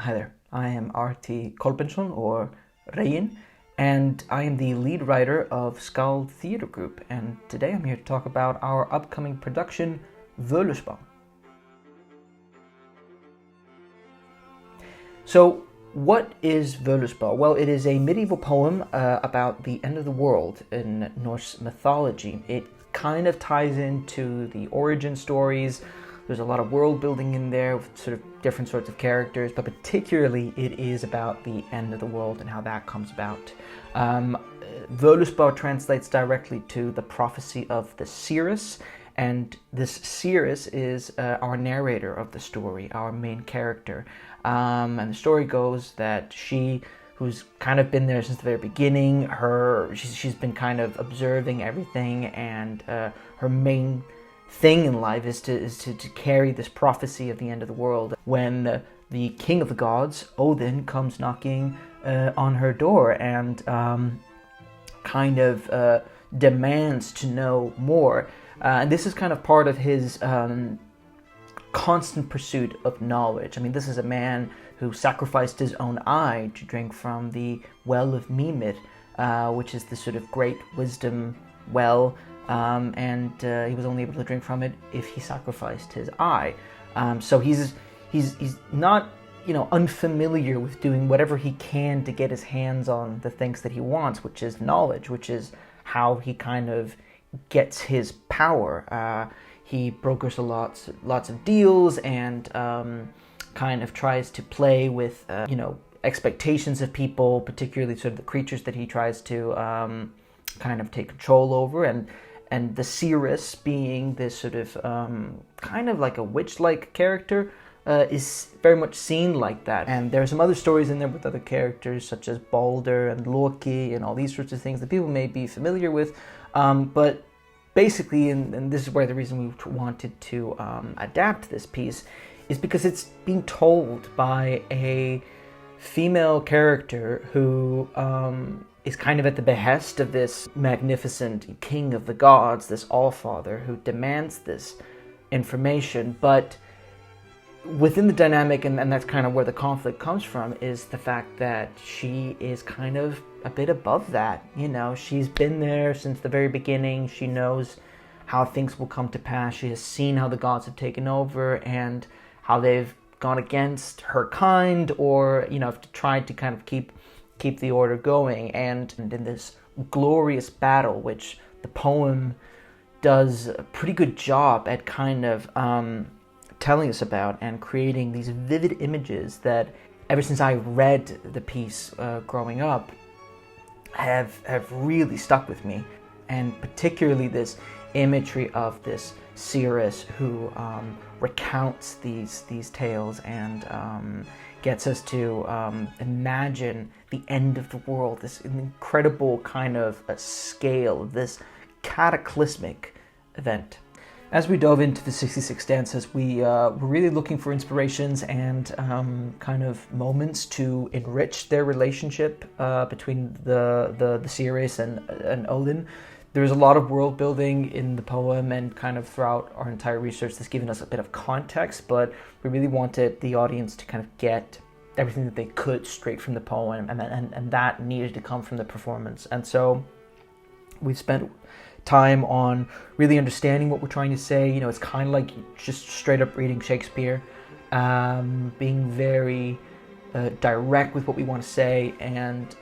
Hi there, I am RT Kolbeinsson, or Rein, and I am the lead writer of Skald Theatre Group, and today I'm here to talk about our upcoming production, Völuspá. So, what is Völuspá? Well, it is a medieval poem about the end of the world in Norse mythology. It kind of ties into the origin stories. There's a lot of world building in there with sort of different sorts of characters, but particularly it is about the end of the world and how that comes about. Völuspá translates directly to the prophecy of the seeress, and this seeress is our narrator of the story, our main character. And the story goes that she, who's kind of been there since the very beginning, she's been kind of observing everything, and her main thing in life is to carry this prophecy of the end of the world. When the king of the gods, Odin, comes knocking on her door and kind of demands to know more. And this is kind of part of his constant pursuit of knowledge. I mean, this is a man who sacrificed his own eye to drink from the well of Mimir, which is the sort of great wisdom well. And he was only able to drink from it if he sacrificed his eye. So he's not, unfamiliar with doing whatever he can to get his hands on the things that he wants, which is knowledge, which is how he kind of gets his power. He brokers lots of deals and kind of tries to play with expectations of people, particularly sort of the creatures that he tries to kind of take control over, and the seeress, being this sort of kind of like a witch-like character, is very much seen like that. And there are some other stories in there with other characters such as Balder and Loki and all these sorts of things that people may be familiar with, but basically, and this is where the reason we wanted to adapt this piece is because it's being told by a female character who is kind of at the behest of this magnificent king of the gods, this all-father, who demands this information. But within the dynamic, and that's kind of where the conflict comes from, is the fact that she is kind of a bit above that. She's been there since the very beginning. She knows how things will come to pass. She has seen how the gods have taken over and how they've gone against her kind, or tried to kind of keep the order going. And in this glorious battle, which the poem does a pretty good job at kind of telling us about and creating these vivid images that, ever since I read the piece growing up, have really stuck with me. And particularly this imagery of this seeress who recounts these tales and gets us to imagine the end of the world, this incredible kind of a scale, this cataclysmic event. As we dove into the 66 stanzas, we were really looking for inspirations and kind of moments to enrich their relationship between the seeress and Odin. There's a lot of world building in the poem, and kind of throughout our entire research that's given us a bit of context, but we really wanted the audience to kind of get everything that they could straight from the poem, and that needed to come from the performance. And so we've spent time on really understanding what we're trying to say. It's kind of like just straight up reading Shakespeare, being very direct with what we want to say, and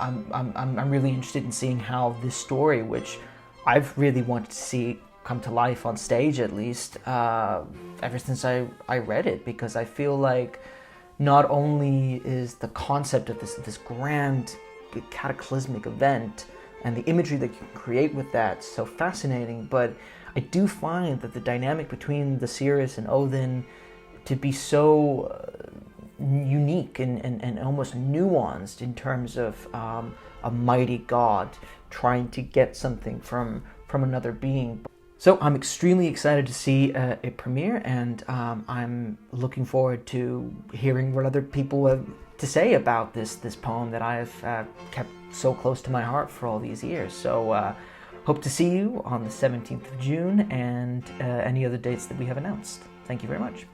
I'm really interested in seeing how this story, which I've really wanted to see come to life on stage, at least ever since I read it, because I feel like not only is the concept of this grand cataclysmic event and the imagery that you can create with that so fascinating, but I do find that the dynamic between the seeress and Odin to be so unique and almost nuanced in terms of a mighty god trying to get something from another being. So I'm extremely excited to see it premiere, and I'm looking forward to hearing what other people have to say about this poem that I've kept so close to my heart for all these years. So hope to see you on the 17th of June and any other dates that we have announced. Thank you very much.